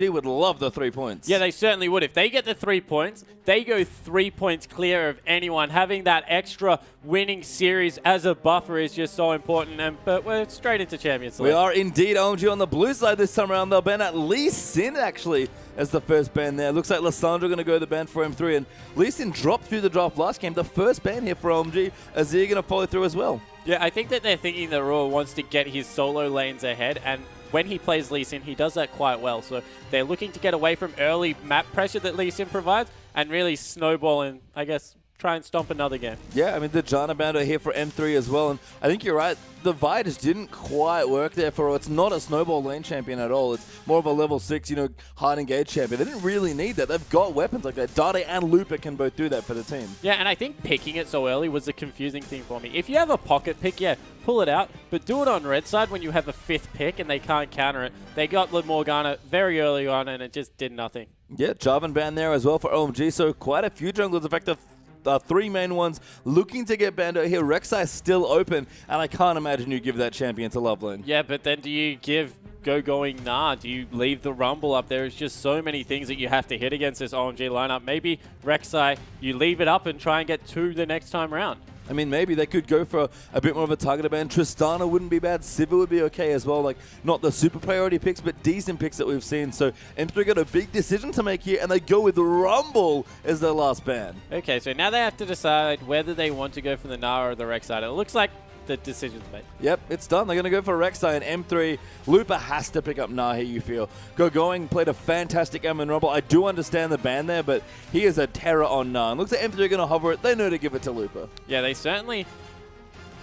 OMG would love the 3 points. Yeah, they certainly would. If they get the 3 points, they go 3 points clear of anyone. Having that extra winning series as a buffer is just so important. But we're straight into Champions League. We are indeed. OMG on the blue side this time around. They'll ban at Lee Sin, actually, as the first ban there. Looks like Lissandra going to go the ban for M3. And Lee Sin dropped through the draft last game. The first ban here for OMG. Azir going to follow through as well. Yeah, I think that they're thinking that Roar wants to get his solo lanes ahead, and when he plays Lee Sin, he does that quite well. So they're looking to get away from early map pressure that Lee Sin provides and really snowball and, I guess, try and stomp another game. Yeah, I mean, the Janna band are here for M3 as well. And I think you're right. The Vi just didn't quite work there for her. It's not a snowball lane champion at all. It's more of a level 6, hard engage champion. They didn't really need that. They've got weapons like that. Dade and Lupa can both do that for the team. Yeah, and I think picking it so early was the confusing thing for me. If you have a pocket pick, yeah, pull it out, but do it on red side when you have a 5th pick and they can't counter it. They got the Morgana very early on and it just did nothing. Yeah, Jarvan banned there as well for OMG. So quite a few junglers. In fact, the 3 main ones looking to get banned out here. Rek'Sai is still open, and I can't imagine you give that champion to Loveland. Yeah, but then do you give going nah? Do you leave the Rumble up? There's just so many things that you have to hit against this OMG lineup. Maybe Rek'Sai, you leave it up and try and get 2 the next time around. I mean, maybe they could go for a bit more of a targeted ban. Tristana wouldn't be bad. Sivir would be okay as well. Like, not the super priority picks, but decent picks that we've seen. So M3 got a big decision to make here, and they go with Rumble as their last ban. Okay, so now they have to decide whether they want to go for the Nara or the Rek'Sai. It looks like the decision's made. Yep, it's done. They're going to go for Rek'Sai and M3. Lupa has to pick up Nahi, you feel. Going played a fantastic M in Rumble. I do understand the ban there, but he is a terror on Nah. Looks like M3 are going to hover it. They know to give it to Lupa. Yeah, they certainly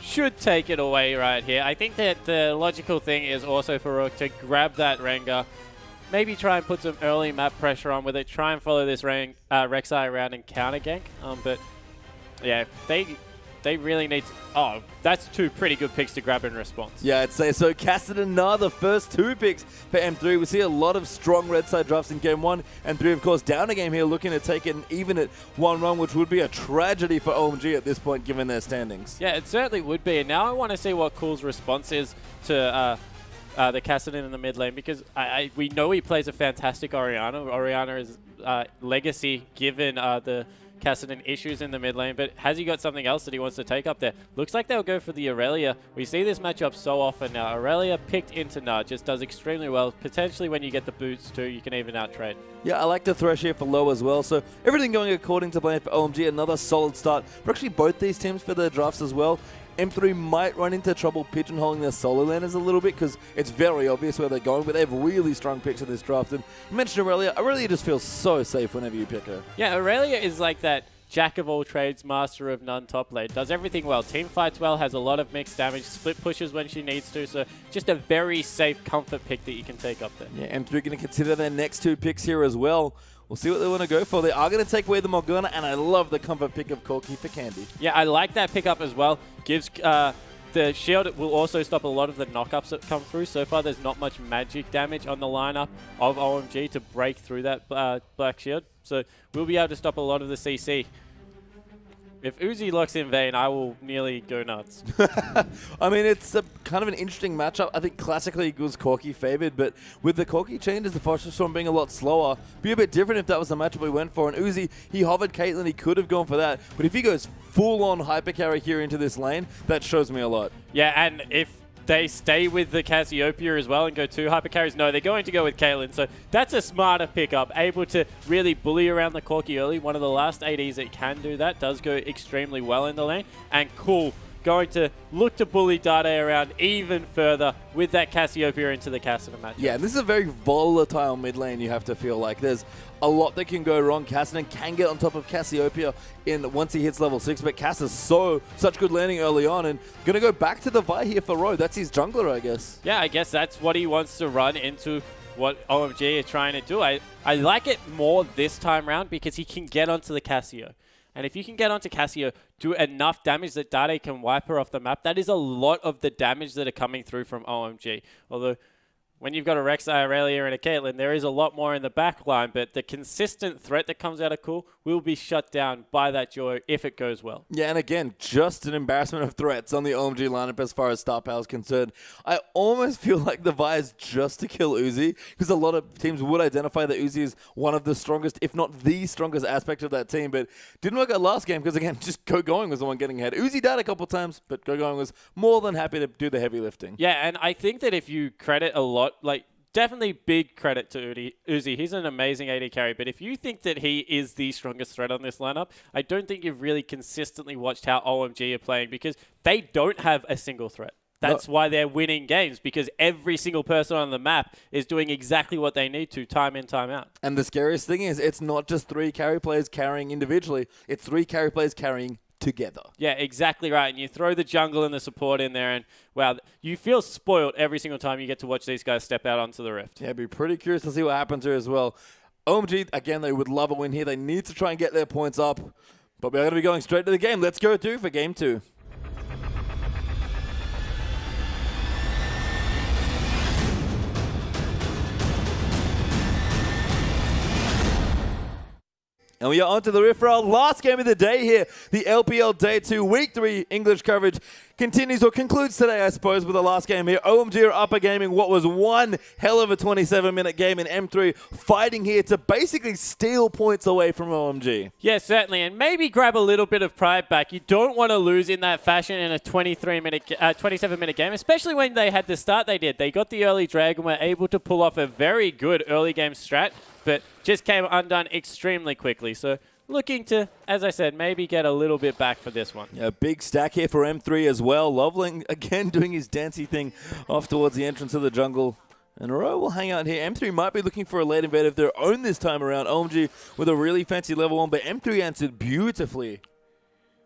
should take it away right here. I think that the logical thing is also for Rook to grab that Rengar, maybe try and put some early map pressure on with it, try and follow this Rek'Sai around and counter gank. But yeah, they really need to... Oh, that's 2 pretty good picks to grab in response. Yeah, I'd say so. Cassidy Nah, the first 2 picks for M3. We see a lot of strong red side drafts in game 1. And 3, of course, down a game here, looking to take it even at 1 run, which would be a tragedy for OMG at this point, given their standings. Yeah, it certainly would be. And now I want to see what Cool's response is to the Cassidy in the mid lane, because we know he plays a fantastic Orianna. Orianna is legacy, given the Cassidy issues in the mid lane, but has he got something else that he wants to take up there? Looks like they'll go for the Aurelia. We see this matchup so often now. Aurelia picked into Nah, just does extremely well. Potentially when you get the boots too, you can even out-trade. Yeah, I like the Thresh here for low as well, so everything going according to plan for OMG. Another solid start for actually both these teams for their drafts as well. M3 might run into trouble pigeonholing their solo laners a little bit because it's very obvious where they're going, but they have really strong picks in this draft. And you mentioned Aurelia. Aurelia just feels so safe whenever you pick her. Yeah, Aurelia is like that jack of all trades, master of none top lane. Does everything well. Team fights well, has a lot of mixed damage, split pushes when she needs to. So just a very safe comfort pick that you can take up there. Yeah, M3 going to consider their next 2 picks here as well. We'll see what they want to go for. They are going to take away the Morgana, and I love the comfort pick of Corki for Candy. Yeah, I like that pickup as well. Gives the shield will also stop a lot of the knockups that come through. So far, there's not much magic damage on the lineup of OMG to break through that black shield. So we'll be able to stop a lot of the CC. If Uzi looks in vain, I will nearly go nuts. I mean, it's a kind of an interesting matchup. I think classically it was Corki favored, but with the Corki changes, the Phosphor Storm being a lot slower, be a bit different if that was the matchup we went for. And Uzi, he hovered Caitlyn, he could have gone for that. But if he goes full-on hypercarry here into this lane, that shows me a lot. Yeah, and if they stay with the Cassiopeia as well and go 2 hypercarries, no, they're going to go with Caitlyn. So that's a smarter pickup, able to really bully around the Corki early. One of the last ADs that can do that, does go extremely well in the lane. And Cool going to look to bully Dade around even further with that Cassiopeia into the Cassidy matchup. Yeah, this is a very volatile mid lane, you have to feel like. There's a lot that can go wrong. Cassidy can get on top of Cassiopeia once he hits level 6, but Cass is such good landing early on, and going to go back to the Vi here for Ro. That's his jungler, I guess. Yeah, I guess that's what he wants to run into what OMG are trying to do. I like it more this time round because he can get onto the Cassio. And if you can get onto Cassio, do enough damage that Dade can wipe her off the map, that is a lot of the damage that are coming through from OMG. Although when you've got a Rek'Sai, Aurelia, and a Caitlyn, there is a lot more in the back line, but the consistent threat that comes out of Cool will be shut down by that Joy if it goes well. Yeah, and again, just an embarrassment of threats on the OMG lineup as far as star power is concerned. I almost feel like the Vi is just to kill Uzi, because a lot of teams would identify that Uzi is one of the strongest, if not the strongest aspect of that team, but didn't work out last game because, again, just Go Going was the one getting ahead. Uzi died a couple times, but Go Going was more than happy to do the heavy lifting. Yeah, and I think that if you credit a lot, like, definitely big credit to Uzi. He's an amazing AD carry, but if you think that he is the strongest threat on this lineup, I don't think you've really consistently watched how OMG are playing, because they don't have a single threat. That's why they're winning games, because every single person on the map is doing exactly what they need to, time in, time out. And the scariest thing is, it's not just 3 carry players carrying individually, it's 3 carry players carrying together. Yeah, exactly right. And you throw the jungle and the support in there, and wow, you feel spoiled every single time you get to watch these guys step out onto the Rift. Yeah, be pretty curious to see what happens here as well. OMG, again, they would love a win here. They need to try and get their points up, but we're going to be going straight to the game. Let's go through for game 2. And we are on to the Rift for our last game of the day here. The LPL Day 2 Week 3 English coverage continues or concludes today, I suppose, with the last game here. OMG are upper gaming what was one hell of a 27-minute game in M3, fighting here to basically steal points away from OMG. Yeah, certainly, and maybe grab a little bit of pride back. You don't want to lose in that fashion in a 27-minute game, especially when they had the start they did. They got the early drag and were able to pull off a very good early game strat, but just came undone extremely quickly. So looking to, as I said, maybe get a little bit back for this one. Yeah, big stack here for M3 as well. Loveling, again, doing his dancey thing off towards the entrance of the jungle. And Ro will hang out here. M3 might be looking for a late invade of their own this time around. OMG with a really fancy level 1, but M3 answered beautifully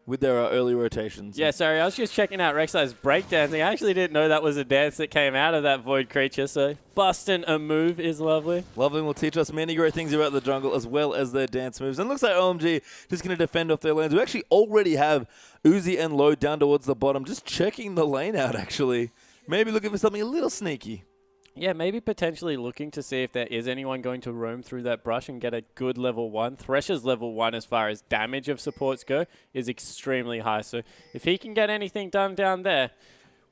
with their early rotations. Yeah, sorry, I was just checking out Rek'Sai's breakdancing. I actually didn't know that was a dance that came out of that Void creature, so busting a move is lovely. Loveling will teach us many great things about the jungle as well as their dance moves. And looks like OMG just going to defend off their lanes. We actually already have Uzi and Low down towards the bottom, just checking the lane out, actually. Maybe looking for something a little sneaky. Yeah, maybe potentially looking to see if there is anyone going to roam through that brush and get a good level 1. Thresher's level 1 as far as damage of supports go is extremely high. So if he can get anything done down there,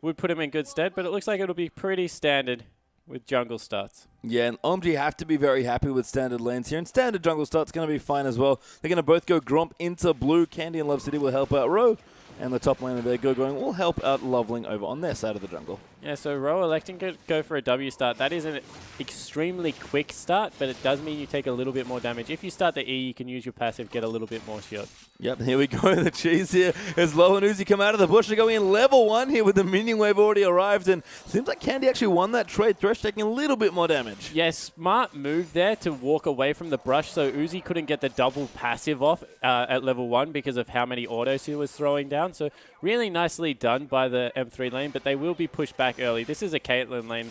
would put him in good stead. But it looks like it'll be pretty standard with jungle starts. Yeah, and OMG have to be very happy with standard lanes here. And standard jungle starts going to be fine as well. They're going to both go Gromp into blue. Candy and Love City will help out Ro. And the top lane of their Go Going will help out Loveling over on their side of the jungle. Yeah, so Ro electing to go for a W start. That is an extremely quick start, but it does mean you take a little bit more damage. If you start the E, you can use your passive, get a little bit more shield. Yep, here we go. The cheese here as Low and Uzi come out of the bush. They're going in level 1 here with the minion wave already arrived. And seems like Candy actually won that trade. Thresh taking a little bit more damage. Yeah, smart move there to walk away from the brush so Uzi couldn't get the double passive off at level 1 because of how many autos he was throwing down. So really nicely done by the M3 lane, but they will be pushed back early. This is a Caitlyn lane.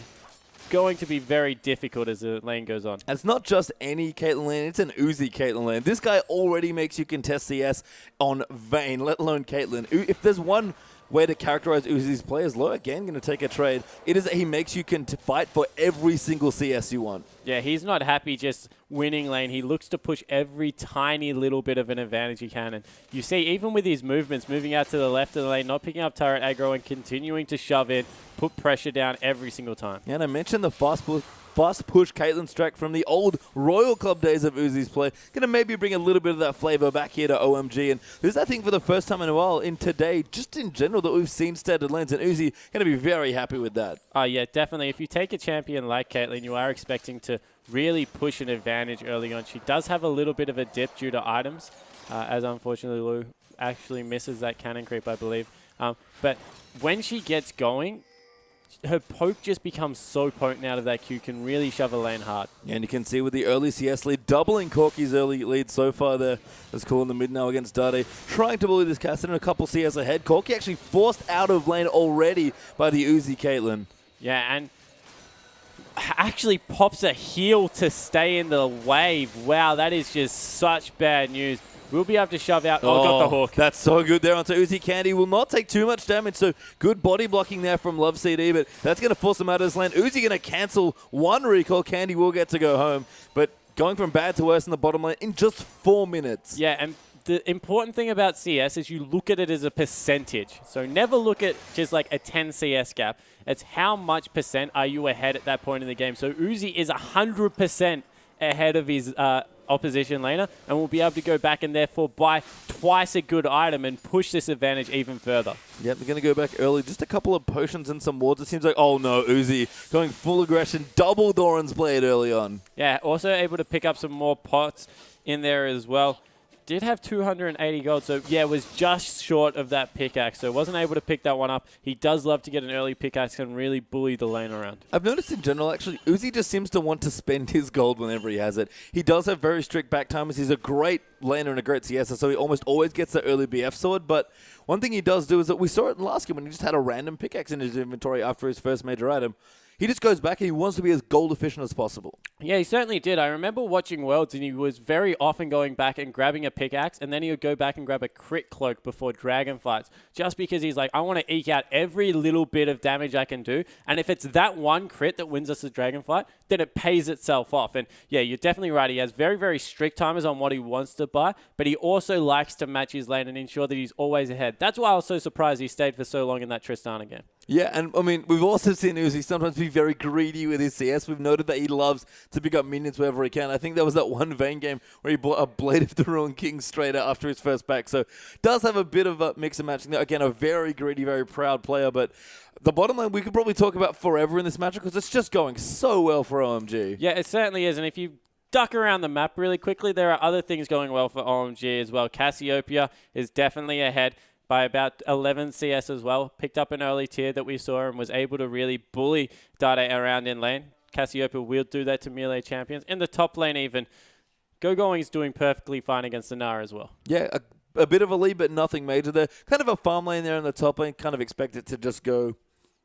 Going to be very difficult as the lane goes on. And it's not just any Caitlyn lane, it's an Uzi Caitlyn lane. This guy already makes you contest CS on Vayne, let alone Caitlyn. If there's one way to characterize Uzi's play, is Low again going to take a trade. It is that he makes you fight for every single CS you want. Yeah, he's not happy just winning lane. He looks to push every tiny little bit of an advantage he can. And you see, even with his movements, moving out to the left of the lane, not picking up turret aggro and continuing to shove in, put pressure down every single time. Yeah, and I mentioned the fast push Caitlyn strat from the old Royal Club days of Uzi's play. Going to maybe bring a little bit of that flavor back here to OMG. And this is, I think, for the first time in a while in today, just in general, that we've seen standard lanes. And Uzi going to be very happy with that. Oh, yeah, definitely. If you take a champion like Caitlyn, you are expecting to really push an advantage early on. She does have a little bit of a dip due to items, as unfortunately Lou actually misses that cannon creep, I believe. But when she gets going, her poke just becomes so potent out of that Q, can really shove a lane hard. Yeah, and you can see with the early CS lead, doubling Corky's early lead so far there. That's cool in the mid now against Dade. Trying to bully this Cassidy, a couple CS ahead. Corky actually forced out of lane already by the Uzi Caitlyn. Yeah, and actually pops a heal to stay in the wave. Wow, that is just such bad news. we'll be able to shove out. Oh, got the hook. That's so good there onto Uzi. Candy will not take too much damage, so good body blocking there from Love CD, but that's going to force him out of his lane. Uzi going to cancel one recall. Candy will get to go home, but going from bad to worse in the bottom lane in just 4 minutes. Yeah, and the important thing about CS is you look at it as a percentage. So never look at just like a 10 CS gap. It's how much percent are you ahead at that point in the game. So Uzi is 100% ahead of his opposition laner and will be able to go back and therefore buy twice a good item and push this advantage even further. Yep, they're going to go back early. Just a couple of potions and some wards. It seems like, oh no, Uzi going full aggression. Double Doran's Blade early on. Yeah, also able to pick up some more pots in there as well. Did have 280 gold, so yeah, was just short of that pickaxe, so wasn't able to pick that one up. He does love to get an early pickaxe and really bully the lane around. I've noticed in general, actually, Uzi just seems to want to spend his gold whenever he has it. He does have very strict back timers. He's a great laner and a great CS, so he almost always gets the early BF sword, but one thing he does do is that we saw it in last game when he just had a random pickaxe in his inventory after his first major item. He just goes back and he wants to be as gold efficient as possible. Yeah, he certainly did. I remember watching Worlds and he was very often going back and grabbing a pickaxe and then he would go back and grab a crit cloak before dragon fights just because he's like, I want to eke out every little bit of damage I can do. And if it's that one crit that wins us the dragon fight, then it pays itself off. And yeah, you're definitely right. He has very, very strict timers on what he wants to buy, but he also likes to match his lane and ensure that he's always ahead. That's why I was so surprised he stayed for so long in that Tristana game. Yeah, and I mean, we've also seen Uzi sometimes be very greedy with his CS. We've noted that he loves to pick up minions wherever he can. I think there was that one Vayne game where he bought a Blade of the Ruined King straight out after his first pack. So does have a bit of a mix and matching there. Again, a very greedy, very proud player, but the bottom line we could probably talk about forever in this match because it's just going so well for OMG. Yeah, it certainly is. And if you duck around the map really quickly, there are other things going well for OMG as well. Cassiopeia is definitely ahead by about 11 CS as well. Picked up an early tier that we saw and was able to really bully Dade around in lane. Cassiopeia will do that to melee champions. In the top lane even, Going is doing perfectly fine against Nara as well. Yeah, a bit of a lead, but nothing major there. Kind of a farm lane there in the top lane. Kind of expect it to just go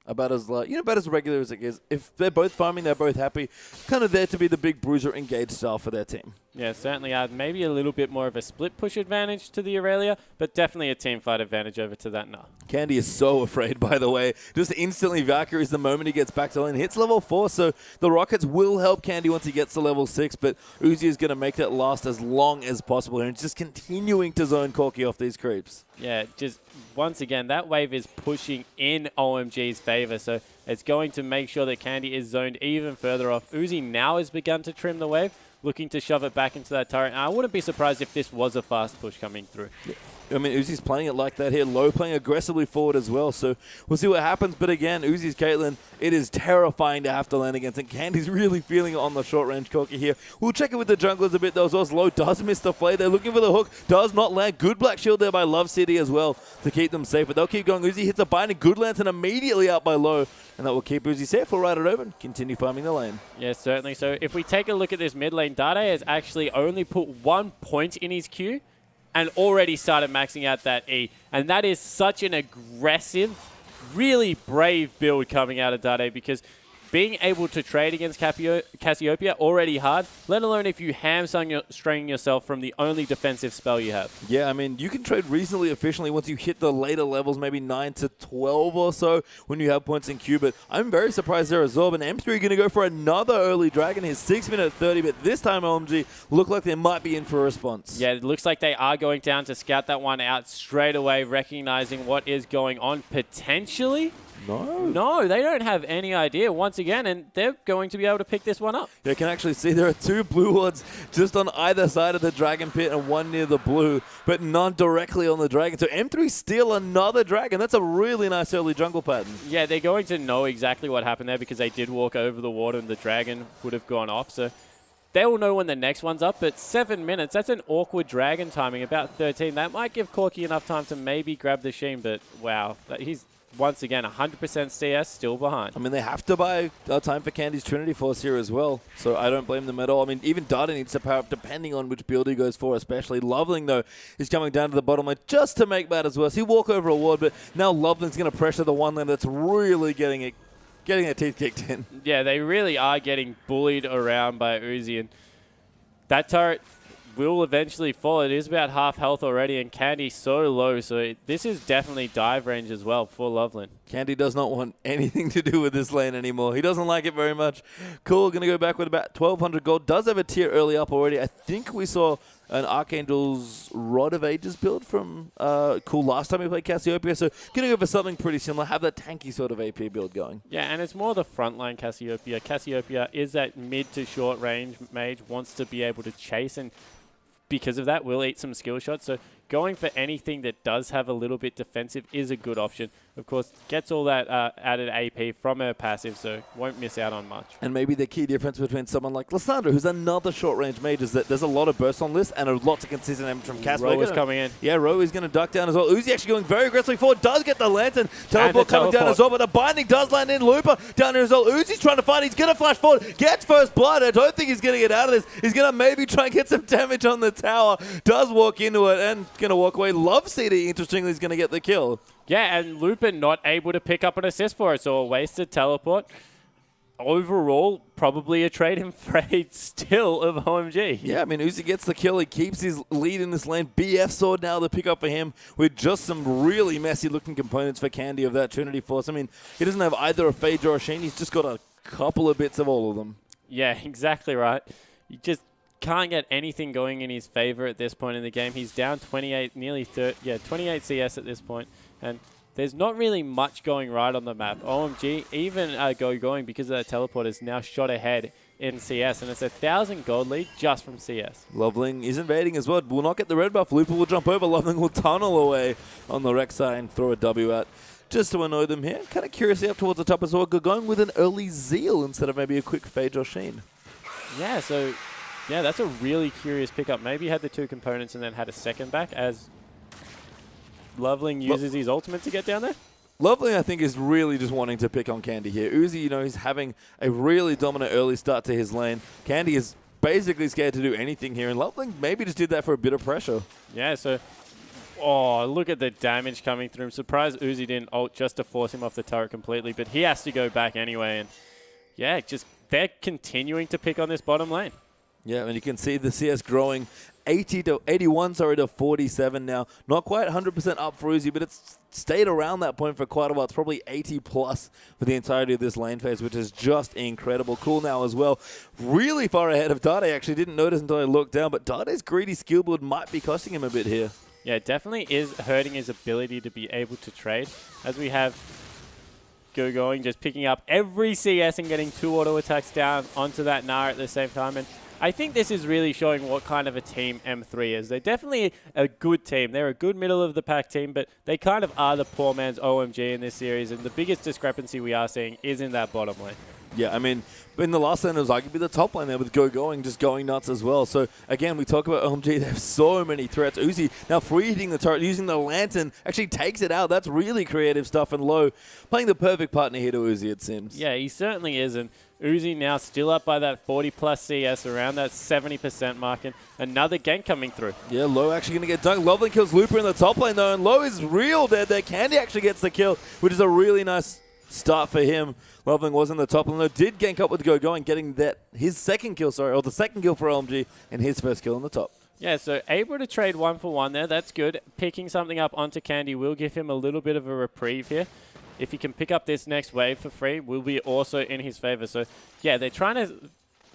about as about as regular as it is. If they're both farming, they're both happy. Kind of there to be the big bruiser engaged style for their team. Yeah, certainly add maybe a little bit more of a split push advantage to the Aurelia, but definitely a team fight advantage over to that Nah. Candy is so afraid, by the way. Just instantly Valkyries the moment he gets back to lane. Hits level 4, so the Rockets will help Candy once he gets to level 6, but Uzi is going to make that last as long as possible, and it's just continuing to zone Corki off these creeps. Yeah, just once again, that wave is pushing in OMG's favor, so it's going to make sure that Candy is zoned even further off. Uzi now has begun to trim the wave, looking to shove it back into that turret. And I wouldn't be surprised if this was a fast push coming through. Yeah. I mean, Uzi's playing it like that here. Low playing aggressively forward as well. So we'll see what happens. But again, Uzi's Caitlyn, it is terrifying to have to land against. And Candy's really feeling it on the short range Corki here. We'll check it with the junglers a bit though as well. Low does miss the play. They're looking for the hook. Does not land. Good black shield there by Love City as well to keep them safe. But they'll keep going. Uzi hits a binding. Good lantern immediately out by Low. And that will keep Uzi safe. We'll ride it over and continue farming the lane. Yes, certainly. So if we take a look at this mid lane, Dade has actually only put 1 point in his queue and already started maxing out that E. And that is such an aggressive, really brave build coming out of Dade because being able to trade against Cassiopeia already hard, let alone if you hamstring yourself from the only defensive spell you have. Yeah, I mean, you can trade reasonably efficiently once you hit the later levels, maybe 9 to 12 or so when you have points in queue, but I'm very surprised there as well. And M3 going to go for another early dragon, his 6-minute 30, but this time OMG look like they might be in for a response. Yeah, it looks like they are going down to scout that one out straight away, recognizing what is going on potentially. No, they don't have any idea once again, and they're going to be able to pick this one up. You can actually see there are 2 blue wards just on either side of the dragon pit and 1 near the blue, but none directly on the dragon. So M3 steal another dragon. That's a really nice early jungle pattern. Yeah, they're going to know exactly what happened there because they did walk over the ward and the dragon would have gone off. So they will know when the next one's up, but 7 minutes, that's an awkward dragon timing, about 13. That might give Corki enough time to maybe grab the Sheen, but wow, he's once again, 100% CS still behind. I mean, they have to buy time for Candy's Trinity Force here as well, so I don't blame them at all. I mean, even Dada needs to power up depending on which build he goes for, especially. Loveling, though, is coming down to the bottom lane just to make matters worse. He walk over a ward, but now Loveling's going to pressure the one lane that's really getting their teeth kicked in. Yeah, they really are getting bullied around by Uzi, and that turret will eventually fall. It is about half health already, and Candy so low, so this is definitely dive range as well for Loveland. Candy does not want anything to do with this lane anymore. He doesn't like it very much. Cool, going to go back with about 1,200 gold. Does have a tier early up already. I think we saw an Archangel's Rod of Ages build from Cool last time we played Cassiopeia, so going to go for something pretty similar, have that tanky sort of AP build going. Yeah, and it's more the frontline Cassiopeia. Cassiopeia is that mid to short range mage, wants to be able to chase, and because of that will eat some skill shots, so going for anything that does have a little bit defensive is a good option. Of course, gets all that added AP from her passive, so won't miss out on much. And maybe the key difference between someone like Lissandra, who's another short-range mage, is that there's a lot of burst on this and a lot of consistent damage from Casper. Ro is coming in. Yeah, Ro is going to duck down as well. Uzi actually going very aggressively forward, does get the Lantern. Teleport coming down as well, but the Binding does land in. Looper down here as well. Uzi's trying to fight. He's going to flash forward. Gets first blood. I don't think he's going to get out of this. He's going to maybe try and get some damage on the tower. Does walk into it and going to walk away. Love City, interestingly, is going to get the kill. Yeah, and Lupin not able to pick up an assist for it, so a wasted teleport. Overall, probably a trade in trade still of OMG. Yeah, I mean, Uzi gets the kill. He keeps his lead in this lane. BF sword now to pick up for him with just some really messy-looking components for Candy of that Trinity Force. I mean, he doesn't have either a Phage or a Sheen. He's just got a couple of bits of all of them. Yeah, exactly right. You just can't get anything going in his favor at this point in the game. He's down 28, nearly 30, yeah, 28 CS at this point, and there's not really much going right on the map. OMG, even going because of that teleport, is now shot ahead in CS, and it's 1,000 gold lead just from CS. Loveling is invading as well. Will not get the red buff. Looper will jump over. Loveling will tunnel away on the Rek'Sai and throw a W out just to annoy them here. Kind of curiously up towards the top as well. Going with an early Zeal instead of maybe a quick Phage or Sheen. Yeah, so yeah, that's a really curious pickup. Maybe had the two components and then had a second back as Loveling uses his ultimate to get down there. Loveling, I think, is really just wanting to pick on Candy here. Uzi, you know, he's having a really dominant early start to his lane. Candy is basically scared to do anything here, and Loveling maybe just did that for a bit of pressure. Yeah, so, oh, look at the damage coming through. I'm surprised Uzi didn't ult just to force him off the turret completely, but he has to go back anyway, and yeah, just they're continuing to pick on this bottom lane. Yeah, and you can see the CS growing 81 to 47 now. Not quite 100% up for Uzi, but it's stayed around that point for quite a while. It's probably 80 plus for the entirety of this lane phase, which is just incredible. Cool now as well. Really far ahead of Dade. Actually didn't notice until I looked down, but Dade's greedy skill build might be costing him a bit here. Yeah, it definitely is hurting his ability to be able to trade, as we have going, just picking up every CS and getting 2 auto attacks down onto that Nara at the same time. And I think this is really showing what kind of a team M3 is. They're definitely a good team. They're a good middle-of-the-pack team, but they kind of are the poor man's OMG in this series, and the biggest discrepancy we are seeing is in that bottom lane. Yeah, I mean, in the last lane, it was arguably the top lane there with going, just going nuts as well. So, again, we talk about OMG. They have so many threats. Uzi now free hitting the turret, using the Lantern, actually takes it out. That's really creative stuff, and Low playing the perfect partner here to Uzi, it seems. Yeah, he certainly is, and Uzi now still up by that 40-plus CS, around that 70% mark, and another gank coming through. Yeah, Low actually going to get dunked. Loveling kills Looper in the top lane, though, and Low is real dead there. Candy actually gets the kill, which is a really nice start for him. Loveling was in the top lane, though, did gank up with going, getting that his second kill, or the second kill for OMG, and his first kill in the top. Yeah, so able to trade 1-for-1 there. That's good. Picking something up onto Candy will give him a little bit of a reprieve here. If he can pick up this next wave for free, will be also in his favor. So, yeah, they're trying to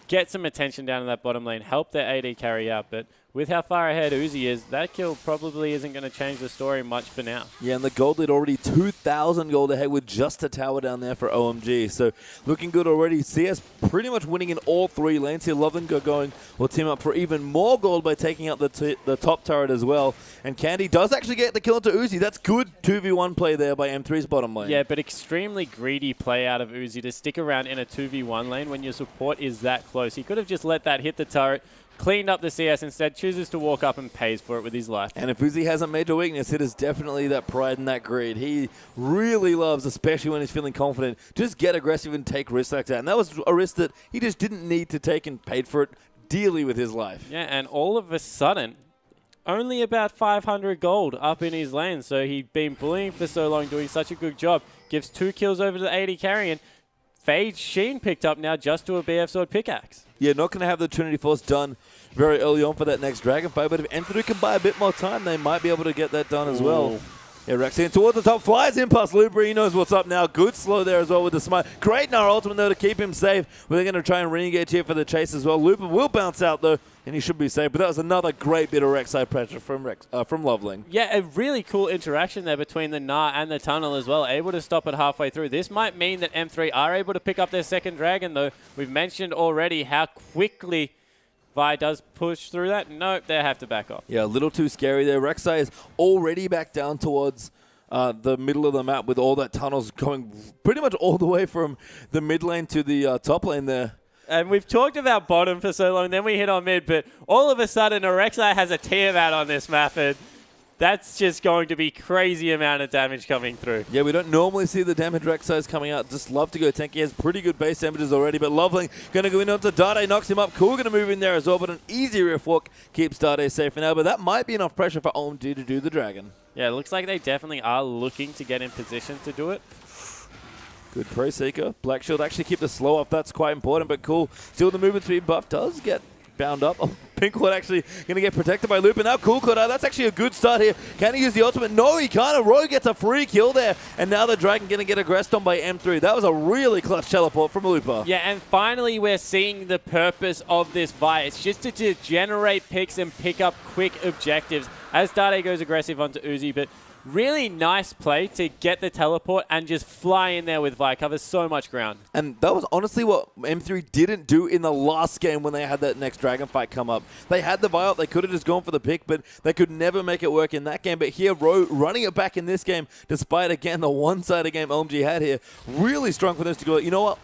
get some attention down in that bottom lane, help their AD carry out, but with how far ahead Uzi is, that kill probably isn't going to change the story much for now. Yeah, and the gold lead already 2,000 gold ahead with just a tower down there for OMG. So looking good already. CS pretty much winning in all 3 lanes here. Loveling going will team up for even more gold by taking out the top turret as well. And Candy does actually get the kill into Uzi. That's good 2v1 play there by M3's bottom lane. Yeah, but extremely greedy play out of Uzi to stick around in a 2v1 lane when your support is that close. He could have just let that hit the turret, cleaned up the CS, instead chooses to walk up and pays for it with his life. And if Uzi has a major weakness, it is definitely that pride and that greed. He really loves, especially when he's feeling confident, just get aggressive and take risks like that. And that was a risk that he just didn't need to take and paid for it dearly with his life. Yeah, and all of a sudden, only about 500 gold up in his lane. So he'd been bullying for so long, doing such a good job. Gives 2 kills over to the AD carry, and Phage Sheen picked up now just to a BF Sword pickaxe. Yeah, not going to have the Trinity Force done very early on for that next Dragon fight, but if M3 can buy a bit more time, they might be able to get that done as well. Yeah, Rexian towards the top, flies in past Looper. He knows what's up now. Good slow there as well with the smite. Great Nara ultimate though to keep him safe. We're going to try and re-engage here for the chase as well. Looper will bounce out though, and he should be safe. But that was another great bit of Rek'Sai pressure from Loveling. Yeah, a really cool interaction there between the Gnar and the tunnel as well. Able to stop it halfway through. This might mean that M3 are able to pick up their second dragon though. We've mentioned already how quickly Vi does push through that. Nope, they have to back off. Yeah, a little too scary there. Rek'Sai is already back down towards the middle of the map with all that tunnels going pretty much all the way from the mid lane to the top lane there. And we've talked about bottom for so long, then we hit on mid, but all of a sudden Rek'Sai has a Tiamat on this map, and that's just going to be crazy amount of damage coming through. Yeah, we don't normally see the damage Rek'Sai's coming out. Just love to go tanky. He has pretty good base damages already, but Loveling going to go in onto Dade, knocks him up. Cool going to move in there as well, but an easy riff walk keeps Dade safe for now, but that might be enough pressure for OMG to do the dragon. Yeah, it looks like they definitely are looking to get in position to do it. Good Pro Seeker. Black Shield actually keep the slow off. That's quite important, but cool. Still the movement speed buff does get bound up. Oh, Pinkwood actually going to get protected by Looper. Now Cool caught out. That's actually a good start here. Can he use the ultimate? No, he can't. Roy gets a free kill there. And now the Dragon going to get aggressed on by M3. That was a really clutch teleport from Looper. Yeah, and finally we're seeing the purpose of this Vi. It's just to generate picks and pick up quick objectives as Dade goes aggressive onto Uzi, but really nice play to get the teleport and just fly in there with Vi. Covers so much ground. And that was honestly what M3 didn't do in the last game when they had that next Dragon fight come up. They had the Vi up, they could have just gone for the pick, but they could never make it work in that game. But here, Ro running it back in this game, despite, again, the one-sided game OMG had here, really strong for them to go, you know what,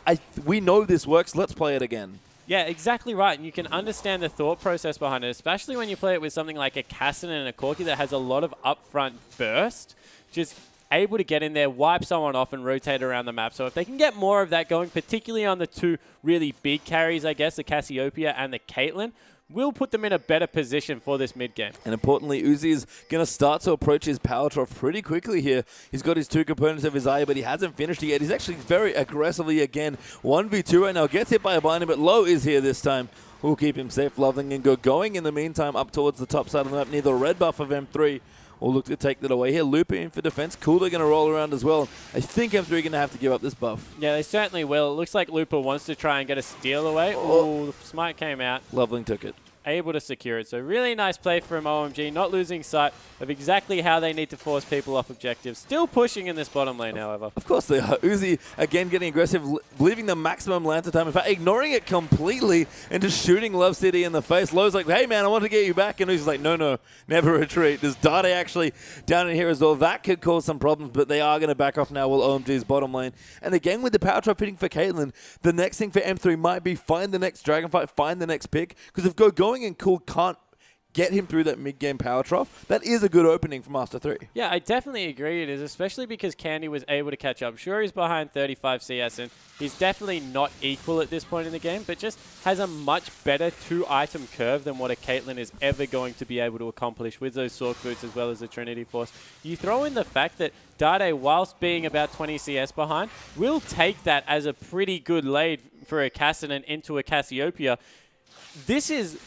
we know this works, let's play it again. Yeah, exactly right. And you can understand the thought process behind it, especially when you play it with something like a Cassin and a Corki that has a lot of upfront burst. Just able to get in there, wipe someone off, and rotate around the map. So if they can get more of that going, particularly on the two really big carries, I guess, the Cassiopeia and the Caitlyn, will put them in a better position for this mid game. And importantly, Uzi is going to start to approach his power trough pretty quickly here. He's got his two components of his eye, but he hasn't finished it yet. He's actually very aggressively again 1v2 right now. Gets hit by a binding, but Low is here this time. We'll keep him safe. Loveling and go going in the meantime up towards the top side of the map near the red buff of M3. We'll look to take that away here. Looper in for defense. Cool, they're going to roll around as well. I think M3 are going to have to give up this buff. Yeah, they certainly will. It looks like Looper wants to try and get a steal away. Oh, the smite came out. Loveling took it. Able to secure it. So really nice play from OMG, not losing sight of exactly how they need to force people off objectives. Still pushing in this bottom lane, however. Of course they are. Uzi, again, getting aggressive, leaving the maximum Lanta time. In fact, ignoring it completely and just shooting Love City in the face. Low's like, hey, man, I want to get you back. And Uzi's like, no, never retreat. There's Dade actually down in here as well. That could cause some problems, but they are going to back off now while OMG's bottom lane. And again, with the power trap hitting for Caitlyn, the next thing for M3 might be find the next Dragon fight, find the next pick. Because if going and Cool can't get him through that mid-game power trough, that is a good opening for Master3. Yeah, I definitely agree it is, especially because Candy was able to catch up. Sure, he's behind 35 CS, and he's definitely not equal at this point in the game, but just has a much better two-item curve than what a Caitlyn is ever going to be able to accomplish with those Sork Boots as well as the Trinity Force. You throw in the fact that Dade, whilst being about 20 CS behind, will take that as a pretty good lead for a Cassin and into a Cassiopeia. This is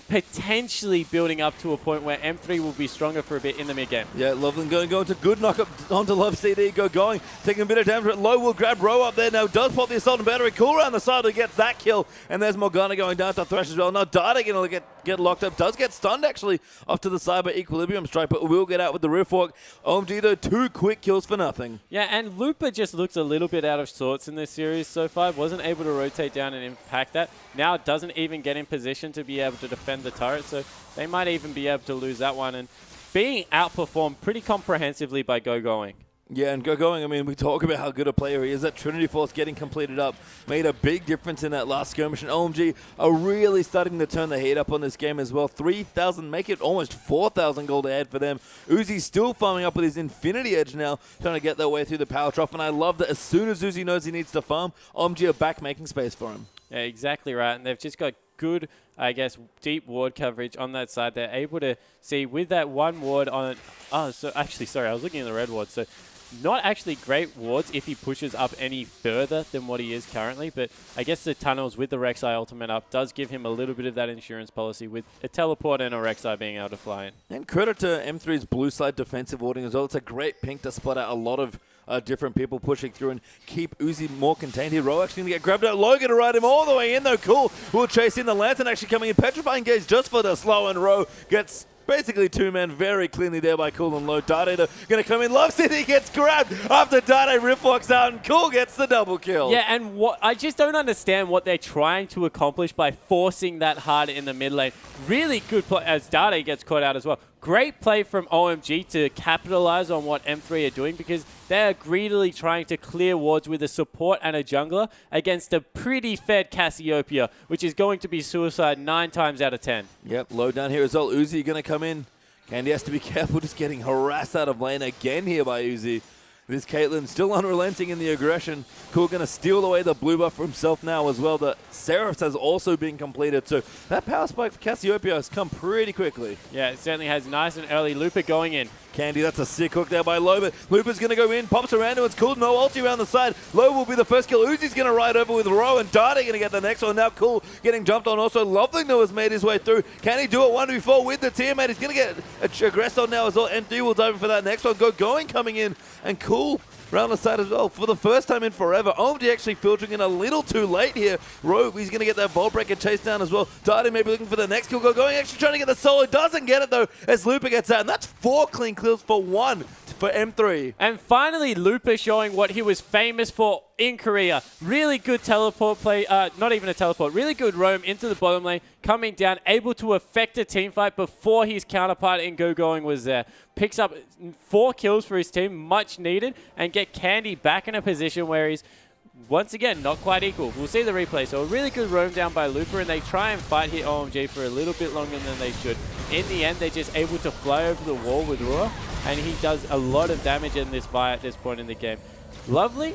potentially building up to a point where M3 will be stronger for a bit in the mid game. Yeah, Loveland going to good knock up onto Love CD, going, taking a bit of damage, but Low will grab Row up there now, does pop the Assault and Battery, Cool around the side who gets that kill, and there's Morgana going down to Thresh as well. Now Dada going to get locked up, does get stunned actually off to the side by Equilibrium Strike, but will get out with the Rift Walk. OMG though, 2 quick kills for nothing. Yeah, and Looper just looks a little bit out of sorts in this series so far, wasn't able to rotate down and impact that. Now doesn't even get in position to be able to defend the turret, so they might even be able to lose that one, and being outperformed pretty comprehensively by Going. Yeah, and going, I mean, we talk about how good a player he is. That Trinity Force getting completed up made a big difference in that last skirmish, and OMG are really starting to turn the heat up on this game as well. 3,000, make it almost 4,000 gold ahead for them. Uzi's still farming up with his Infinity Edge now, trying to get their way through the power trough, and I love that as soon as Uzi knows he needs to farm, OMG are back making space for him. Yeah, exactly right, and they've just got good, I guess, deep ward coverage on that side. They're able to see with that one ward on... Oh, so actually, sorry, I was looking at the red ward. So not actually great wards if he pushes up any further than what he is currently, but I guess the tunnels with the Rek'Sai ultimate up does give him a little bit of that insurance policy with a teleport and a Rek'Sai being able to fly in. And credit to M3's blue side defensive warding as well. It's a great pink to spot out a lot of different people pushing through and keep Uzi more contained here. Ro actually going to get grabbed out. Logan to ride him all the way in though. Cool. We'll chase in the Lantern actually coming in. Petrifying Gaze just for the slow, and Ro gets basically two men very cleanly there by Cool and Low. Dade going to come in. Love City gets grabbed after Dade Rift walks out, and Cool gets the double kill. Yeah, and what I just don't understand what they're trying to accomplish by forcing that hard in the mid lane. Really good play as Dade gets caught out as well. Great play from OMG to capitalize on what M3 are doing, because they're greedily trying to clear wards with a support and a jungler against a pretty fed Cassiopeia, which is going to be suicide 9 times out of 10. Yep, Low down here as well. Uzi going to come in. Candy has to be careful, just getting harassed out of lane again here by Uzi. This Caitlyn still unrelenting in the aggression. Cool going to steal away the blue buff for himself now as well. The Seraphs has also been completed, so that power spike for Cassiopeia has come pretty quickly. Yeah, it certainly has nice and early. Looper going in. Candy, that's a sick hook there by Low, but Looper's going to go in, pops around him, it's Cool, no ulti around the side. Low will be the first kill. Uzi's going to ride over with Ro, and Dade going to get the next one. Now Cool getting jumped on. Also, Loveling though has made his way through. Can he do it 1v4 with the teammate? He's going to get aggressed on now as well. MD will dive in for that next one. Going coming in, and Cool round the side as well for the first time in forever. OMG actually filtering in a little too late here. Ro, he's going to get that Vault Breaker chase down as well. Dade maybe looking for the next kill. Going actually trying to get the solo. Doesn't get it though as Looper gets out. And that's 4 clean kills for 1 for M3. And finally, Looper showing what he was famous for in Korea. Really good teleport play, not even a teleport, really good roam into the bottom lane, coming down, able to affect a team fight before his counterpart in Going was there. Picks up 4 kills for his team, much needed, and get Candy back in a position where he's, once again, not quite equal. We'll see the replay. So a really good roam down by Looper, and they try and fight hit OMG for a little bit longer than they should. In the end, they're just able to fly over the wall with Rua, and he does a lot of damage in this fight at this point in the game. Lovely.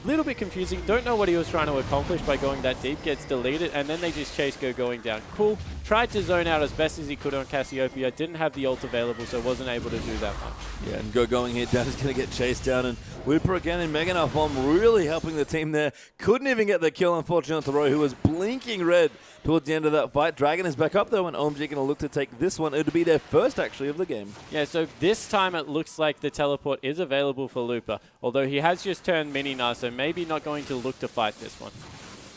Little bit confusing. Don't know what he was trying to accomplish by going that deep. Gets deleted, and then they just chase going down. Cool. Tried to zone out as best as he could on Cassiopeia. Didn't have the ult available, so wasn't able to do that much. Yeah, and going here down is going to get chased down, and Looper again in Mega Knife Bomb really helping the team there. Couldn't even get the kill, unfortunately, on Ro, who was blinking red towards the end of that fight. Dragon is back up though, and OMG going to look to take this one. It'll be their first actually of the game. Yeah, so this time it looks like the teleport is available for Looper, although he has just turned mini now, so maybe not going to look to fight this one.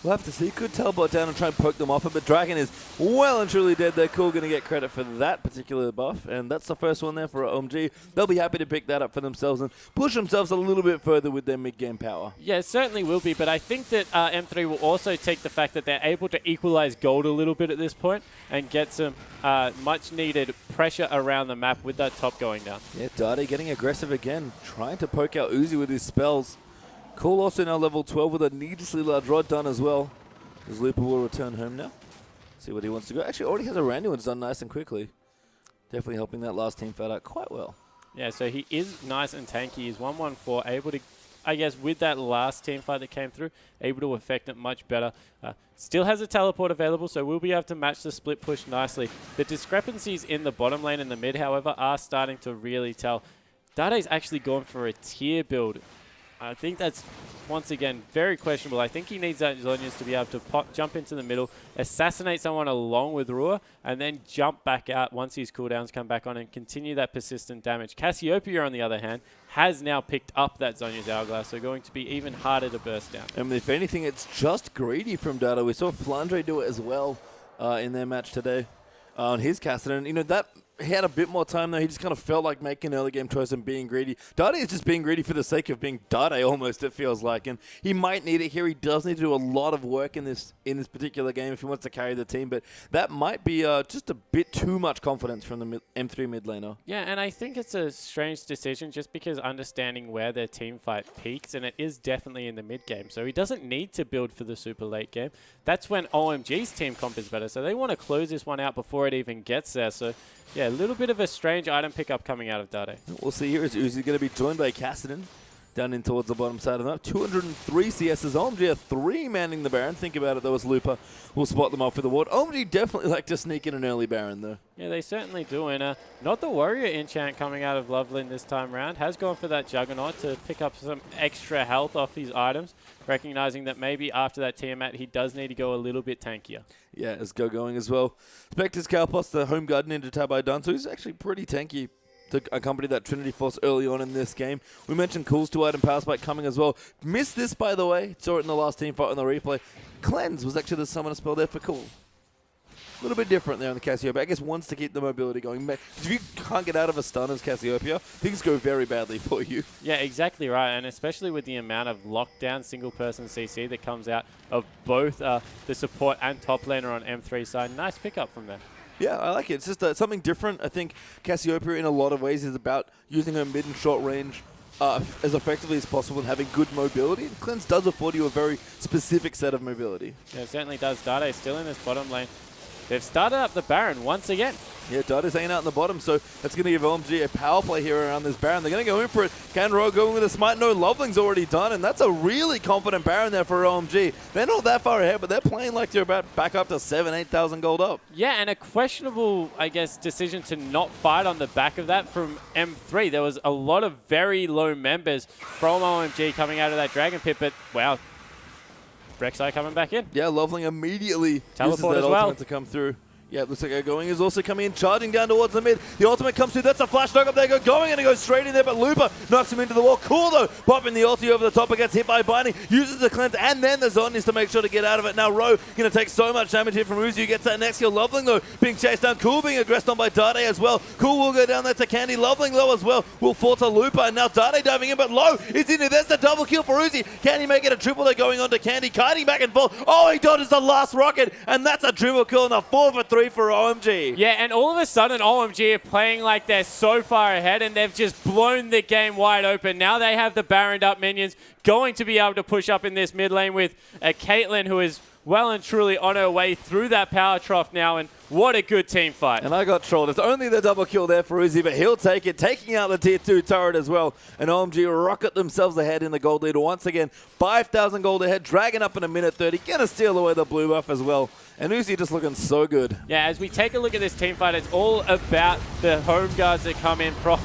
We'll have to see. Could teleport down and try and poke them off it, but Dragon is well and truly dead. They're cool, going to get credit for that particular buff, and that's the first one there for OMG. They'll be happy to pick that up for themselves and push themselves a little bit further with their mid-game power. Yeah, it certainly will be, but I think that M3 will also take the fact that they're able to equalize gold a little bit at this point and get some much-needed pressure around the map with that top going down. Yeah, Dade getting aggressive again, trying to poke out Uzi with his spells. Cool also now level 12 with a needlessly large rod done as well. As Looper will return home now. See what he wants to go. Actually, already has a Randy one's done nice and quickly. Definitely helping that last team fight out quite well. Yeah, so he is nice and tanky. He's 1-1-4, able to, I guess, with that last team fight that came through, able to affect it much better. Still has a teleport available, so we'll be able to match the split push nicely. The discrepancies in the bottom lane and the mid, however, are starting to really tell. Dade's actually gone for a tier build. I think that's, once again, very questionable. I think he needs that Zhonya's to be able to jump into the middle, assassinate someone along with Rua, and then jump back out once his cooldowns come back on and continue that persistent damage. Cassiopeia, on the other hand, has now picked up that Zhonya's Hourglass, so going to be even harder to burst down. And if anything, it's just greedy from Dada. We saw Flandre do it as well in their match today on his Cassidy. And, you know, that he had a bit more time though. He just kind of felt like making an early game choice and being greedy. Dade is just being greedy for the sake of being Dade almost, it feels like. And he might need it here. He does need to do a lot of work in this particular game if he wants to carry the team. But that might be just a bit too much confidence from the M3 mid laner. Yeah, and I think it's a strange decision just because understanding where their team fight peaks, and it is definitely in the mid game. So he doesn't need to build for the super late game. That's when OMG's team comp is better. So they want to close this one out before it even gets there. So yeah, a little bit of a strange item pickup coming out of Dade. We'll see here as Uzi going to be joined by Cassidy. down in towards the bottom side of the map. 203 CSs. OMG are 3 manning the Baron. Think about it, though, as Looper will spot them off with the ward. OMG definitely like to sneak in an early Baron, though. Yeah, they certainly do. And not the Warrior enchant coming out of Loveland this time around. Has gone for that Juggernaut to pick up some extra health off his items, recognizing that maybe after that Tiamat, he does need to go a little bit tankier. Yeah, as Go going as well. Spectre's Cow plus the Home Guard into Tabai Dun, so he's actually pretty tanky to accompany that Trinity Force early on in this game. We mentioned Cool's 2-item Power Spike coming as well. Missed this, by the way. Saw it in the last team fight on the replay. Cleanse was actually the summoner spell there for Cool. A little bit different there on the Cassiopeia. I guess wants to keep the mobility going. If you can't get out of a stun as Cassiopeia, things go very badly for you. Yeah, exactly right. And especially with the amount of lockdown single-person CC that comes out of both the support and top laner on M3 side. Nice pickup from there. Yeah, I like it. It's just something different. I think Cassiopeia, in a lot of ways, is about using her mid and short range as effectively as possible and having good mobility. And Cleanse does afford you a very specific set of mobility. Yeah, it certainly does. Dade still in this bottom lane. They've started up the Baron once again. Yeah, Dade's hanging out in the bottom, so that's going to give OMG a power play here around this Baron. They're going to go in for it. Canro going with a smite. No, Loveling's already done, and that's a really confident Baron there for OMG. They're not that far ahead, but they're playing like they're about back up to 7,000, 8,000 gold up. Yeah, and a questionable, I guess, decision to not fight on the back of that from M3. There was a lot of very low members from OMG coming out of that Dragon Pit, but wow, Rek'Sai coming back in. Yeah, Loveling immediately Teleport uses that as well. ultimate to come through. Yeah, it looks like Going is also coming in, charging down towards the mid. The ultimate comes through. That's a flash knock up there. Going, and he goes straight in there, but Looper knocks him into the wall. Cool, though. Popping the ulti over the top. It gets hit by Binding. Uses the cleanse, and then the Zon is to make sure to get out of it. Now, Ro going to take so much damage here from Uzi, who gets that next kill. Loveling, though, being chased down. Cool being aggressed on by Dade as well. Cool will go down there to Candy. Loveling, low as well, will fall to Looper, and now Dade diving in, but Low is in there. There's the double kill for Uzi. Can he make it a triple? They're going on to Candy, kiting back and forth. Oh, he dodges the last rocket, and that's a triple kill, and a 4 for 3 for OMG. Yeah, and all of a sudden, OMG are playing like they're so far ahead, and they've just blown the game wide open. Now they have the Baroned up minions going to be able to push up in this mid lane with a Caitlyn who is well and truly on her way through that power trough now, and what a good team fight. And I got trolled. It's only the double kill there for Uzi, but he'll take it, taking out the tier 2 turret as well. And OMG rocket themselves ahead in the gold leader once again. 5,000 gold ahead, dragging up in a minute 30, gonna steal away the blue buff as well. And Uzi just looking so good. Yeah, as we take a look at this team fight, it's all about the home guards that come in from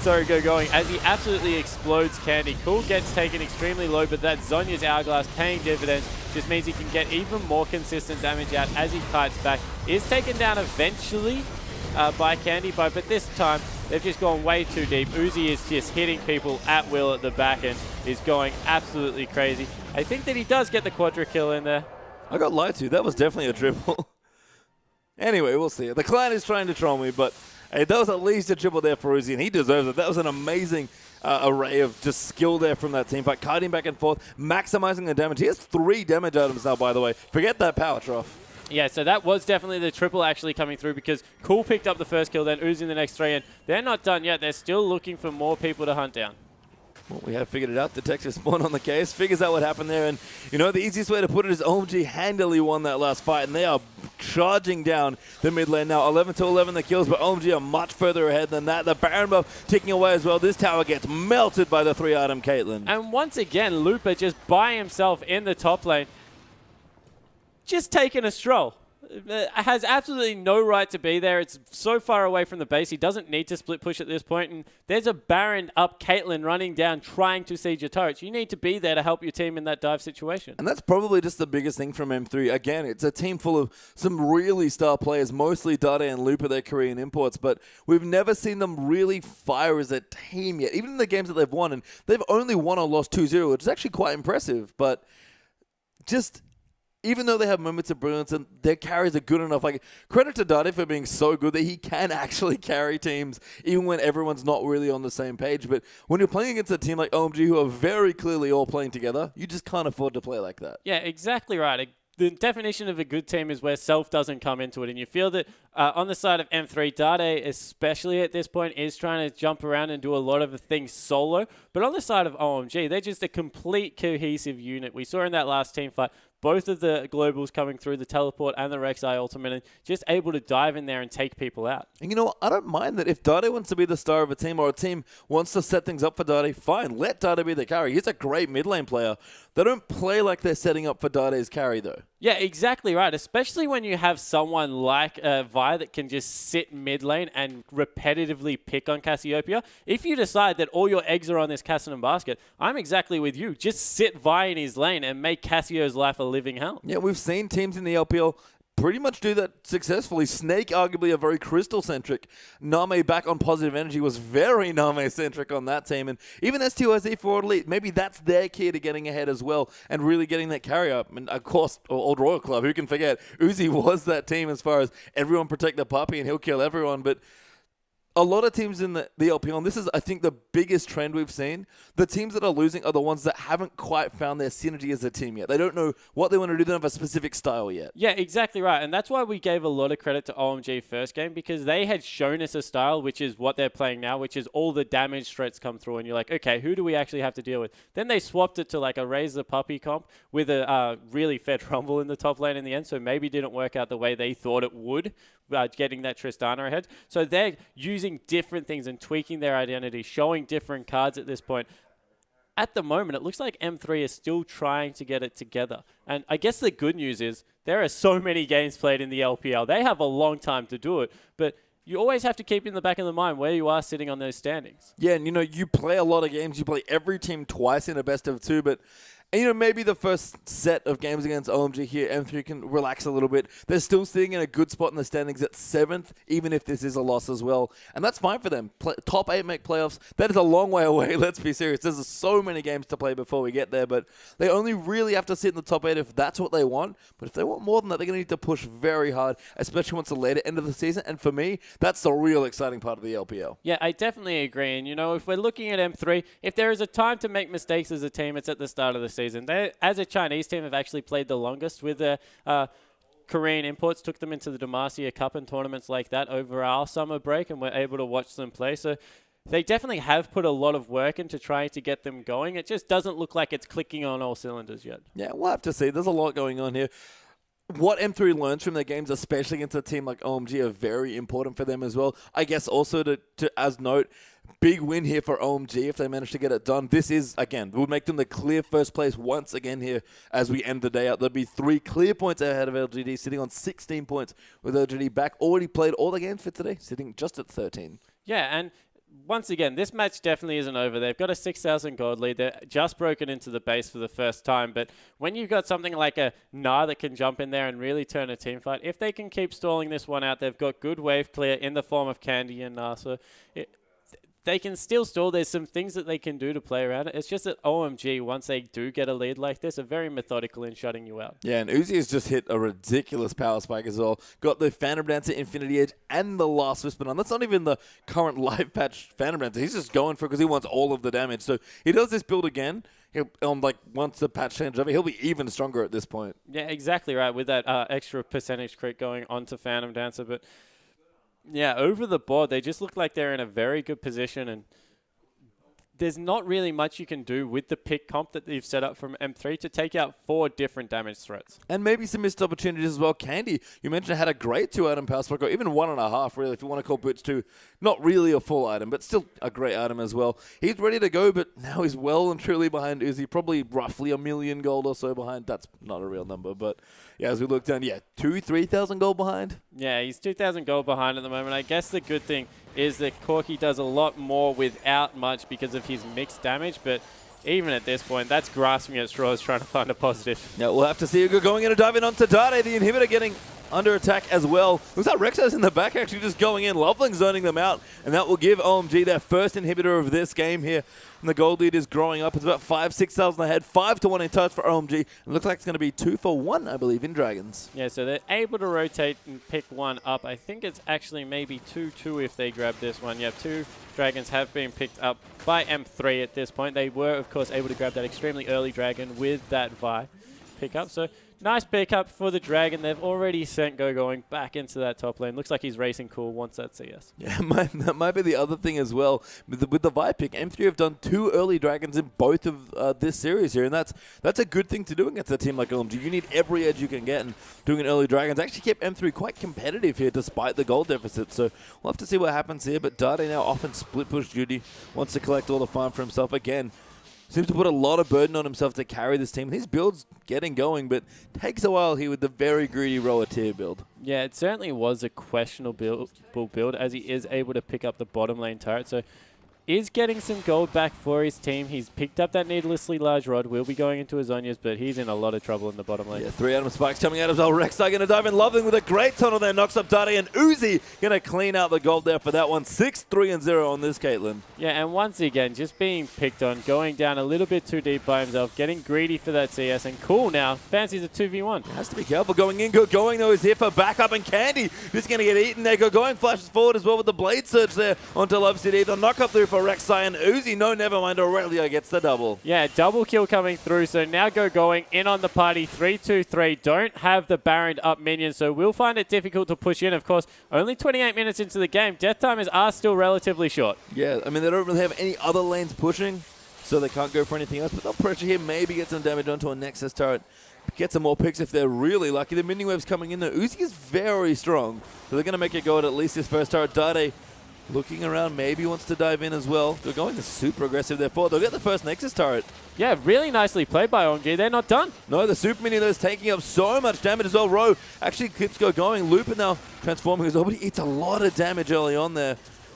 Going, as he absolutely explodes Candy. Cool gets taken extremely low, but that Zhonya's Hourglass paying dividends just means he can get even more consistent damage out as he kites back. Is taken down eventually by Candy, but this time they've just gone way too deep. Uzi is just hitting people at will at the back end, is going absolutely crazy. I think that he does get the quadra kill in there. I got lied to. That was definitely a triple. Anyway, we'll see. The clan is trying to troll me, but hey, that was at least a triple there for Uzi, and he deserves it. That was an amazing array of just skill there from that team fight. Kiting back and forth, maximizing the damage. He has 3 damage items now, by the way. Forget that power trough. Yeah, so that was definitely the triple actually coming through, because Cool picked up the first kill, then Uzi the next 3, and they're not done yet. They're still looking for more people to hunt down. Well, we have figured it out. Detective Spawn on the case, figures out what happened there, and you know, the easiest way to put it is OMG handily won that last fight, and they are charging down the mid lane now. 11 to 11 the kills, but OMG are much further ahead than that. The Baron buff ticking away as well. This tower gets melted by the 3-item Caitlyn. And once again, Looper just by himself in the top lane, just taking a stroll. Has absolutely no right to be there. It's so far away from the base. He doesn't need to split push at this point. And there's a Baron up Caitlyn running down, trying to siege your turrets. You need to be there to help your team in that dive situation. And that's probably just the biggest thing from M3. Again, it's a team full of some really star players, mostly Dade and Looper, their Korean imports. But we've never seen them really fire as a team yet. Even in the games that they've won. And they've only won or lost 2-0, which is actually quite impressive. But just even though they have moments of brilliance and their carries are good enough, like, credit to Dade for being so good that he can actually carry teams even when everyone's not really on the same page. But when you're playing against a team like OMG who are very clearly all playing together, you just can't afford to play like that. Yeah, exactly right. The definition of a good team is where self doesn't come into it. And you feel that on the side of M3, Dade, especially at this point, is trying to jump around and do a lot of things solo. But on the side of OMG, they're just a complete cohesive unit. We saw in that last team fight, both of the globals coming through, the teleport and the Rek'Sai ultimate, and just able to dive in there and take people out. And you know what? I don't mind that. If Dade wants to be the star of a team or a team wants to set things up for Dade, fine. Let Dade be the carry. He's a great mid lane player. They don't play like they're setting up for Dade's carry, though. Yeah, exactly right. Especially when you have someone like Vi that can just sit mid lane and repetitively pick on Cassiopeia. If you decide that all your eggs are on this Cassian basket, I'm exactly with you. Just sit Vi in his lane and make Cassio's life a living hell. Yeah, we've seen teams in the LPL pretty much do that successfully. Snake, arguably a very Crystal-centric. Name back on Positive Energy was very Name-centric on that team. And even S2Z for Elite, maybe that's their key to getting ahead as well and really getting that carry up. And of course, Old Royal Club, who can forget? Uzi was that team as far as everyone protect the puppy and he'll kill everyone. But a lot of teams in the LPL, and this is, I think, the biggest trend we've seen, the teams that are losing are the ones that haven't quite found their synergy as a team yet. They don't know what they want to do. They don't have a specific style yet. Yeah, exactly right. And that's why we gave a lot of credit to OMG first game, because they had shown us a style, which is what they're playing now, which is all the damage threats come through, and you're like, okay, who do we actually have to deal with? Then they swapped it to like a Raise the Puppy comp with a really fed Rumble in the top lane in the end, so maybe didn't work out the way they thought it would, getting that Tristana ahead. So they're using different things and tweaking their identity, showing different cards at this point. At the moment, it looks like M3 is still trying to get it together. And I guess the good news is there are so many games played in the LPL. They have a long time to do it, but you always have to keep in the back of the mind where you are sitting on those standings. Yeah, and you know, you play a lot of games. You play every team twice in a best of two, but and, you know, maybe the first set of games against OMG here, M3 can relax a little bit. They're still sitting in a good spot in the standings at 7th, even if this is a loss as well. And that's fine for them. Top 8 make playoffs. That is a long way away, let's be serious. There's so many games to play before we get there, but they only really have to sit in the top 8 if that's what they want. But if they want more than that, they're going to need to push very hard, especially once the later end of the season. And for me, that's the real exciting part of the LPL. Yeah, I definitely agree. And, you know, if we're looking at M3, if there is a time to make mistakes as a team, it's at the start of the season. They, as a Chinese team, have actually played the longest with their Korean imports, took them into the Demacia Cup and tournaments like that over our summer break, and we're able to watch them play. So they definitely have put a lot of work into trying to get them going. It just doesn't look like it's clicking on all cylinders yet. Yeah, we'll have to see. There's a lot going on here. What M3 learns from their games, especially against a team like OMG, are very important for them as well. I guess also to as note, big win here for OMG if they manage to get it done. This is, again, will make them the clear first place once again here as we end the day out. There'll be 3 clear points ahead of LGD, sitting on 16 points with LGD back. Already played all the games for today, sitting just at 13. Yeah, and once again, this match definitely isn't over. They've got a 6,000 gold lead. They're just broken into the base for the first time. But when you've got something like a Na that can jump in there and really turn a team fight, if they can keep stalling this one out, they've got good wave clear in the form of Candy and Na. So they can still stall. There's some things that they can do to play around it. It's just that OMG, once they do get a lead like this, are very methodical in shutting you out. Yeah, and Uzi has just hit a ridiculous power spike as well. Got the Phantom Dancer, Infinity Edge, and the last Whisper on. That's not even the current live patch Phantom Dancer. He's just going for it because he wants all of the damage. So he does this build again. He'll, once the patch changes over, he'll be even stronger at this point. Yeah, exactly right, with that extra percentage crit going onto Phantom Dancer. But yeah, over the board, they just look like they're in a very good position, and there's not really much you can do with the pick comp that you've set up from M3 to take out 4 different damage threats. And maybe some missed opportunities as well. Candy, you mentioned, had a great 2-item power spike, or even 1.5, really, if you want to call Boots 2. Not really a full item, but still a great item as well. He's ready to go, but now he's well and truly behind Uzi, probably roughly 1 million gold or so behind. That's not a real number, but yeah, as we look down, 3,000 gold behind. Yeah, he's 2,000 gold behind at the moment. I guess the good thing is that Corky does a lot more without much because of his mixed damage, but even at this point, that's grasping at straws trying to find a positive. Yeah, we'll have to see Ugo going in and diving onto Dade, the inhibitor getting under attack as well. Looks like Rexos in the back actually just going in. Loveling zoning them out, and that will give OMG their first inhibitor of this game here. And the gold lead is growing up. It's about 5,000-6,000 ahead. 5-1 in touch for OMG. It looks like it's going to be 2-for-1, I believe, in Dragons. Yeah, so they're able to rotate and pick one up. I think it's actually maybe 2-2 if they grab this one. Yeah, 2 Dragons have been picked up by M3 at this point. They were, of course, able to grab that extremely early Dragon with that Vi pickup. So Nice pickup for the Dragon. They've already sent going back into that top lane. Looks like he's racing cool, wants that CS. Yeah, that might be the other thing as well. With the Vi pick, M3 have done 2 early Dragons in both of this series here, and that's a good thing to do against a team like OMG. You need every edge you can get, and doing an early Dragons actually kept M3 quite competitive here despite the gold deficit. So we'll have to see what happens here, but Dade now off in split push duty, wants to collect all the farm for himself again. Seems to put a lot of burden on himself to carry this team. His build's getting going, but takes a while here with the very greedy roller tier build. Yeah, it certainly was a questionable build as he is able to pick up the bottom lane turret. So is getting some gold back for his team. He's picked up that needlessly large rod. Will be going into his Zhonya's, but he's in a lot of trouble in the bottom lane. Yeah, 3 Atom Spikes coming out as well. Rek'Sai going to dive in. Loving with a great tunnel there. Knocks up Dade, and Uzi going to clean out the gold there for that one. 6-3-0 on this Caitlyn. Yeah, and once again, just being picked on, going down a little bit too deep by himself, getting greedy for that CS, and cool now. Fancies a 2v1. Has to be careful going in. Going though is here for backup, and Candy just going to get eaten there. Going flashes forward as well with the blade surge there onto W3D2. The knock up through for Rek'Sai, and Uzi, no, never mind. Aurelia gets the double. Yeah, double kill coming through. So now going in on the party. 3-2-3. Don't have the Baron up minions, so we'll find it difficult to push in. Of course, only 28 minutes into the game. Death timers are still relatively short. Yeah, I mean, they don't really have any other lanes pushing, so they can't go for anything else. But they'll pressure here, maybe get some damage onto a Nexus turret. Get some more picks if they're really lucky. The minion wave's coming in there. Uzi is very strong, so they're going to make it go at least this first turret. Dade looking around, maybe wants to dive in as well. They're going super aggressive there. They'll get the first Nexus turret. Yeah, really nicely played by OMG. They're not done. No, the super minion is taking up so much damage as well. Ro actually keeps going. Looper now transforming as well, but he eats a lot of damage early on there.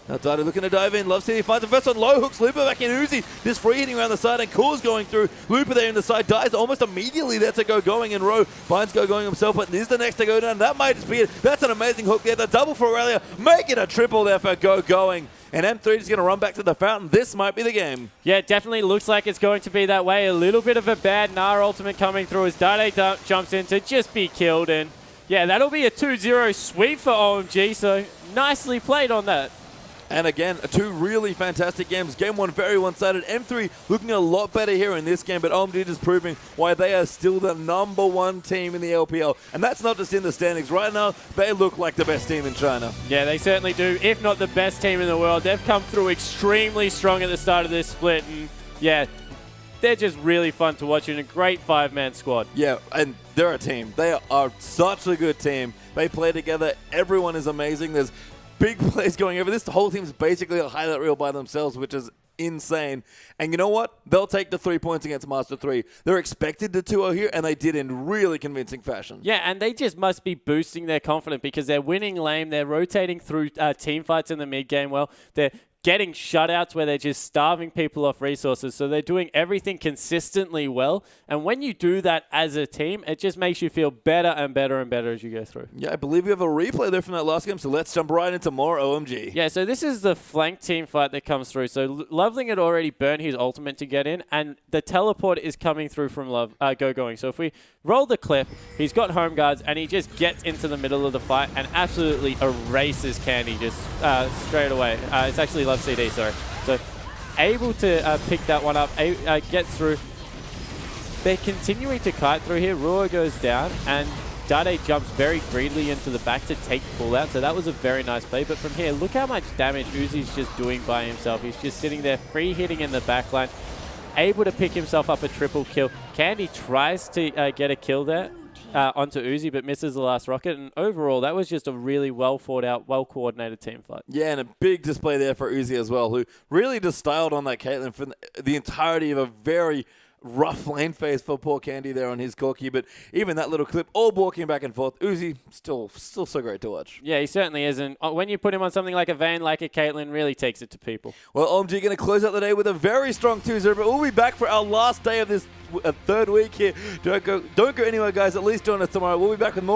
Now Dade looking to dive in. Love City finds the first one. Low hooks Looper back in. Uzi just free hitting around the side, and Cool's going through. Looper there in the side dies almost immediately there to going, and Ro finds going himself, but is the next to go down. That might just be it. That's an amazing hook there. The double for Aurelia, making a triple there for going. And M3 is going to run back to the fountain. This might be the game. Yeah, it definitely looks like it's going to be that way. A little bit of a bad Nara ultimate coming through as Dade jumps in to just be killed. And yeah, that'll be a 2-0 sweep for OMG. So nicely played on that. And again, 2 really fantastic games. Game 1 very one-sided. M3 looking a lot better here in this game, but OMG just proving why they are still the #1 team in the LPL. And that's not just in the standings. Right now, they look like the best team in China. Yeah, they certainly do, if not the best team in the world. They've come through extremely strong at the start of this split, and yeah, they're just really fun to watch in a great 5-man squad. Yeah, and they're a team. They are such a good team. They play together. Everyone is amazing. There's big plays going over. This whole team's basically a highlight reel by themselves, which is insane. And you know what? They'll take the 3 points against Master3. They're expected to 2-0 here, and they did in really convincing fashion. Yeah, and they just must be boosting their confidence because they're winning lane. They're rotating through team fights in the mid game well. They're getting shutouts where they're just starving people off resources. So they're doing everything consistently well. And when you do that as a team, it just makes you feel better and better and better as you go through. Yeah, I believe we have a replay there from that last game, so let's jump right into more OMG. Yeah, so this is the flank team fight that comes through. So Loveling had already burnt his ultimate to get in, and the teleport is coming through from going. So if we roll the clip, he's got home guards, and he just gets into the middle of the fight and absolutely erases Candy just straight away. It's actually Love CD, sorry. So able to pick that one up, gets through. They're continuing to kite through here. Rua goes down, and Dade jumps very greedily into the back to take pull out. So that was a very nice play. But from here, look how much damage Uzi's just doing by himself. He's just sitting there free hitting in the backline, able to pick himself up a triple kill. Candy tries to get a kill there onto Uzi, but misses the last rocket. And overall, that was just a really well thought out, well coordinated team fight. Yeah, and a big display there for Uzi as well, who really just styled on that Caitlyn for the entirety of a very rough lane phase for poor Candy there on his Corki, but even that little clip, all walking back and forth, Uzi still so great to watch. Yeah, he certainly is, and when you put him on something like a Vayne, like a Caitlyn, really takes it to people. Well, OMG going to close out the day with a very strong 2-0, but we'll be back for our last day of this third week here. Don't go anywhere, guys. At least join us tomorrow. We'll be back with more